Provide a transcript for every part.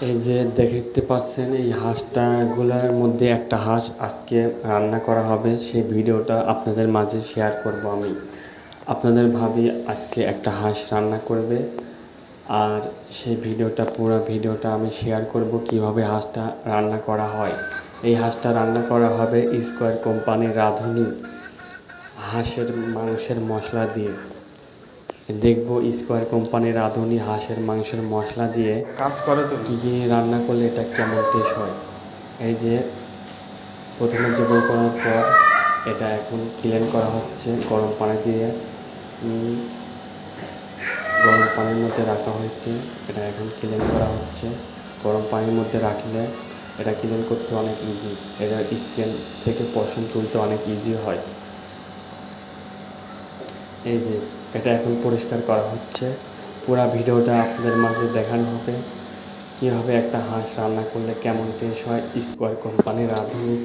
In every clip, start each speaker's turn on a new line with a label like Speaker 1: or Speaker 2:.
Speaker 1: এই যে দেখতে পাচ্ছেন এই হাঁসটাগুলোর মধ্যে একটা হাঁস আজকে রান্না করা হবে, সেই ভিডিওটা আপনাদের মাঝে শেয়ার করব আমি। আপনাদের ভাবি আজকে একটা হাঁস রান্না করবে, আর সেই ভিডিওটা পুরো ভিডিওটা আমি শেয়ার করব কিভাবে হাঁসটা রান্না করা হয়। এই হাঁসটা রান্না করা হবে স্কোয়ার কোম্পানির রাঁধুনি হাঁসের মাংসের মশলা দিয়ে। দেখবো স্কোয়ার কোম্পানির রাঁধুনি হাঁসের মাংসের মশলা দিয়ে
Speaker 2: কাজ করে তো
Speaker 1: কী কী রান্না করলে এটা কেমন টেস্ট হয়। এই যে প্রথমে জবাই করার পর এটা এখন ক্লিন করা হচ্ছে গরম পানি দিয়ে। গরম পানির মধ্যে রাখা হয়েছে, এটা এখন ক্লিন করা হচ্ছে। গরম পানির মধ্যে রাখলে এটা ক্লিন করতে অনেক ইজি, এটা স্কিন থেকে পশম তুলতে অনেক ইজি হয়। এই যে এটা এখন পরিষ্কার করা হচ্ছে। পুরো ভিডিওটা আপনাদের মাঝে দেখানো হবে কীভাবে একটা হাঁস রান্না করলে কেমন টেস্ট হয় স্কোয়ার কোম্পানির রাঁধুনি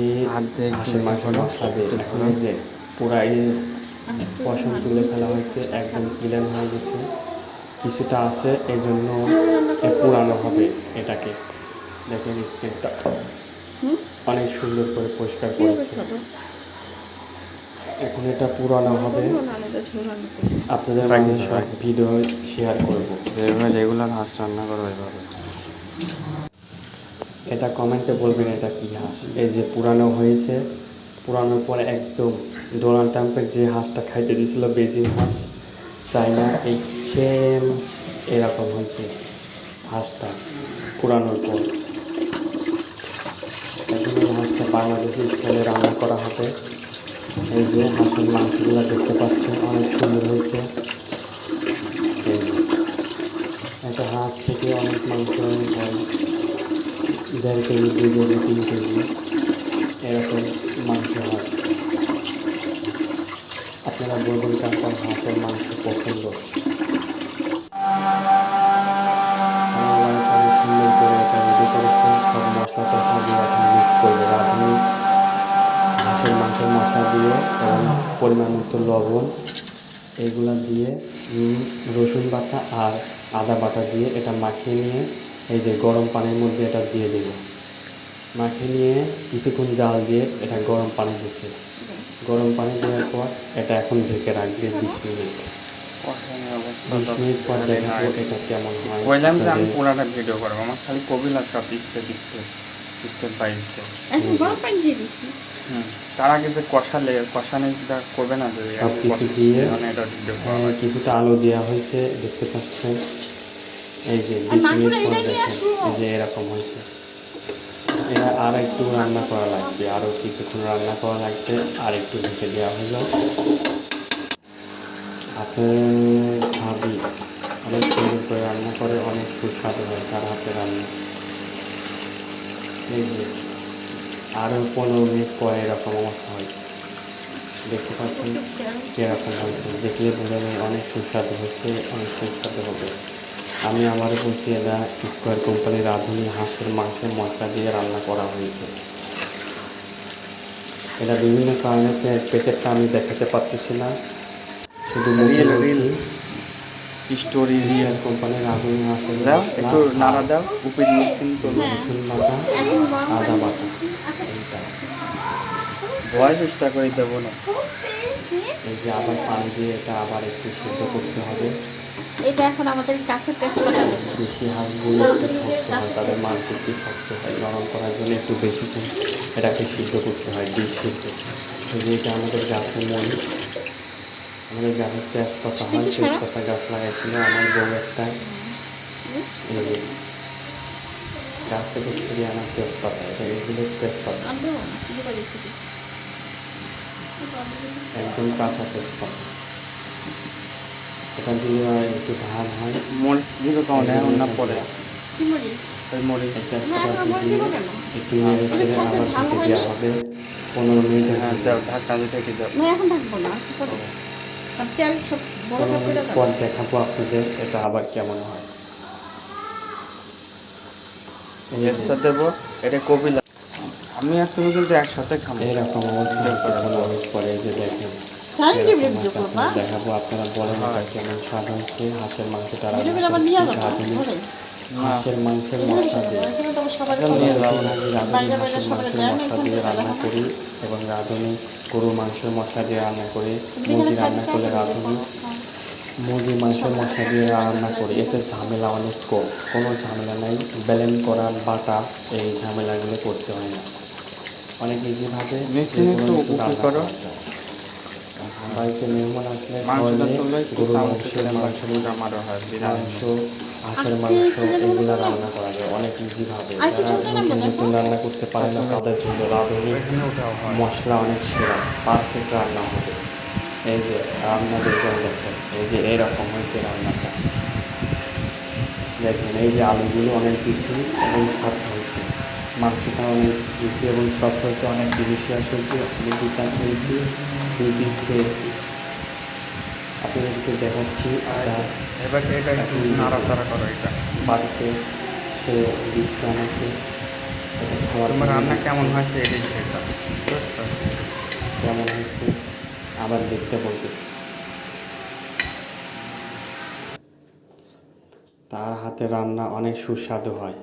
Speaker 1: এই হাঁসের মাংস মশলা দিয়ে। এখন এই যে পুরা এই পশম তুলে ফেলা হয়েছে, একদম ক্লিন হয়ে গেছে। কিছুটা আছে এই জন্য পুরানো হবে এটাকে। দেখেন স্কিনটা অনেক সুন্দর করে পরিষ্কার করেছে। এখন এটা পুরানো হবে, আপনাদের মাঝে সব ভিডিও শেয়ার করব
Speaker 2: যেভাবে রেগুলার হাঁস রান্না করো এভাবে।
Speaker 1: এটা কমেন্টে বলবেন এটা কী হাঁস। এই যে পুরানো হয়েছে, পুরানোর পরে একদম ডোনাল্ড ট্রাম্পের যে হাঁসটা খাইতে দিয়েছিল বেজিং হাঁস চায়না, এই সেম এরকম হয়েছে হাঁসটা পুরানোর পর। এখন এই হাঁসটা বাংলাদেশি স্টাইলে রান্না করা হবে। এই যে হাঁসের মাংসগুলো দেখতে পাচ্ছেন অনেক সুন্দর হয়েছে। এই যে একটা হাঁস থেকে অনেক মাংস হয়, 1.5 কেজি 2 কেজি 3 কেজি এরকম মাংস হয়। আপনারা বলবেন কার কার হাঁসের মাংস পছন্দ। অনেক সুন্দর করে এটা রেডি করেছে, সব মশলাটা সবই এখন মিক্স করবে রাঁধুনি হাঁসের মাংসের মশলা দিয়ে এবং পরিমাণ মতো লবণ এইগুলা দিয়ে রসুন বাটা আর আদা বাটা দিয়ে এটা মাখিয়ে নিয়ে এই যে গরম পানির মধ্যে এটা দিয়ে দেব। মাখিয়ে নিয়ে কিছুক্ষণ জাল দিয়ে এটা গরম পানি দিচ্ছে। গরম পানি দেওয়ার পর এটা এখন ঢেকে রাখবে 20 মিনিট। 20 মিনিট পর দেখাবো এটা কেমন হয়।
Speaker 2: বললাম যে আমি পুরাটা ভিডিও করবো, আমার খালি কবিলা সব স্টেপ বাই স্টেপ। তার আগে যে কষানিটা করবে না, যে
Speaker 1: সব কিছু দিয়ে
Speaker 2: এটা ভিডিও
Speaker 1: কিছুটা আলু দেওয়া হয়েছে দেখতে পাচ্ছেন। এই যে 20 মিনিট পর দেখেন এই যে এরকম হয়েছে। এটা আর একটু রান্না করা লাগবে, আরও কিছুক্ষণ রান্না করা লাগবে, আর একটু ঢেকে দেওয়া হলো। আপনার ভাবি অনেক সুন্দর করে রান্না করে, অনেক সুস্বাদু হয় তার হাতে রান্না। এই যে আরও 15 মিনিট পরে এরকম অবস্থা হয়েছে, দেখতে পাচ্ছেন কীরকম হয়েছে। দেখলে বোঝা যায় অনেক সুস্বাদু হচ্ছে, অনেক সুস্বাদু হবে। আমি আবারও বলছি এটা স্কোয়ার কোম্পানির রাঁধুনি হাঁসের মাংসের মশলা দিয়ে রান্না করা হয়েছে। এটা বিভিন্ন কারণে প্যাকেটটা আমি দেখাতে পারতেছি না, শুধু মুখে বলছি
Speaker 2: স্টোরি
Speaker 1: স্কোয়ার কোম্পানির রাঁধুনি হাঁসের
Speaker 2: দাও, একটু নাড়া দাও, উপরে মিস্ত্রি করবো।
Speaker 1: রসুন বাটা আদা বাটা এইটা
Speaker 2: ভয় চেষ্টা করে দেবো না।
Speaker 1: এই যে আবার পানি দিয়ে এটা আবার একটু সিদ্ধ করতে হবে।
Speaker 3: এটা এখন আমাদের কাছে টেস্ট করা যাবে।
Speaker 1: দেশি হাঁসগুলো একটু শক্ত হয়, তাদের মাংস একটু শক্ত হয়, নরম করার জন্য একটু বেশি এটাকে সিদ্ধ করতে হয়, ডিপ সিদ্ধ। যেটা আমাদের গাছের মরিচ, আমাদের গাছের তেজপাতা হয়, তেজপাতা গাছ লাগাইছিল আমার বউ একটা। এই যে গাছ থেকে ছিঁড়ে আনার তেজপাতা, এটা এগুলো তেজপাতা একদম কাঁচা তেজপাতা। এটা দিয়ে একটু ধান হয়,
Speaker 2: মরিচ দিবে কখন এখন না পরে? মরিচ
Speaker 1: একটু নেড়ে ছেড়ে আবার ঢেকে দেওয়া হবে 15 মিনিট।
Speaker 2: দাও, ঢাকা দিয়ে ঢেকে দাও।
Speaker 3: এখন থাকবো না, তেল সব বড়
Speaker 1: 15 মিনিট পর দেখাবো আপনাদের এটা আবার কেমন হয়।
Speaker 2: টেস্টটা দেবো, এটা কপিলা। আমি আর তুমি কিন্তু একসাথে খাবো।
Speaker 1: এরকম অবস্থা হচ্ছে 15 মিনিট পরে। যে দেখেন দেখাবো, আপনারা বলেন এটা কেমন স্বাদ হয়েছে। হাঁসের মাংসটা রাঁধুনি হাঁসের মাংসের
Speaker 3: এখানে
Speaker 1: মশলা
Speaker 3: শোনো,
Speaker 1: দিয়ে
Speaker 3: এখানে তো সবাই
Speaker 2: আচ্ছা, নিয়ে যাবো।
Speaker 3: বাইরে বাইরে
Speaker 1: হাঁসের
Speaker 3: সবাই
Speaker 1: মাংসের
Speaker 3: দেয় না,
Speaker 1: মশলা
Speaker 3: এখান
Speaker 1: দিয়ে
Speaker 3: থেকে
Speaker 1: রান্না
Speaker 3: দেওয়া
Speaker 1: করি এবং রাঁধুনি গরু মাংসের মশলা দিয়ে রান্না করি,
Speaker 3: যেখানে
Speaker 1: মুরগি
Speaker 3: খাইতে
Speaker 1: রান্না
Speaker 3: চাই
Speaker 1: করলে
Speaker 3: না,
Speaker 1: রাঁধুনি
Speaker 3: হ্যাঁ।
Speaker 1: মুরগির মাংসের মশলা দিয়ে রান্না করি। এতে ঝামেলা অনেক কম, কোনো ঝামেলা নাই, ব্লেন্ড করা বাটা এই ঝামেলাগুলো করতে হয় না, অনেক ইজিভাবে
Speaker 2: মেশিনে
Speaker 1: যে কোনো
Speaker 2: একটু
Speaker 1: কিছু
Speaker 2: উপর
Speaker 1: রান্না
Speaker 2: করো।
Speaker 1: করা যায়। বাড়িতে মেহমান আসলে
Speaker 2: মাংসটা
Speaker 1: সহজে
Speaker 2: তুললে একটু
Speaker 1: গরু
Speaker 2: চামচ
Speaker 1: মাংস,
Speaker 2: করে
Speaker 1: মাংস,
Speaker 2: আমারও হয় বিরিয়ানি।
Speaker 1: মাংস, হাঁসের
Speaker 3: আজকে
Speaker 1: মাংস
Speaker 3: কি যেন
Speaker 1: এগুলো
Speaker 3: বললাম?
Speaker 1: রান্না করা যায় অনেক ইজিভাবে।
Speaker 3: আর কি
Speaker 1: যারা
Speaker 3: চলতে না
Speaker 1: নতুন
Speaker 3: বলে
Speaker 1: নতুন রান্না করতে পারে না তাদের জন্য রাঁধুনি
Speaker 2: এখানে ওঠাও হয়।
Speaker 1: মশলা অনেক সেরা, পারফেক্ট রান্না হবে। এই যে রান্না রেজাল্ট দেখেন, এই যে এরকম হয়েছে রান্নাটা দেখেন। এই যে আলুগুলো অনেক জুসি এবং সফট হয়েছে, মাংসটা অনেক জুসি এবং সফট হয়েছে, অনেক ডিলিশিয়াস হয়েছে। আমি দুটা খেয়েছি, 2 পিস খেয়েছি, আপনাদেরকে দেখাচ্ছি। এটা
Speaker 2: এবার এটা একটু নাড়াচাড়া করো। এটা
Speaker 1: বাড়িতে সে দিচ্ছে আমাকে, এটা খাওয়ার
Speaker 2: তোমার
Speaker 1: জন্য
Speaker 2: রান্না
Speaker 1: দিচ্ছে।
Speaker 2: কেমন হয়েছে এটাই সেটা, বুঝছো?
Speaker 1: কেমন হয়েছে আবার দেখতে বলতেছি। তার হাতে রান্না অনেক সুস্বাদু হয়।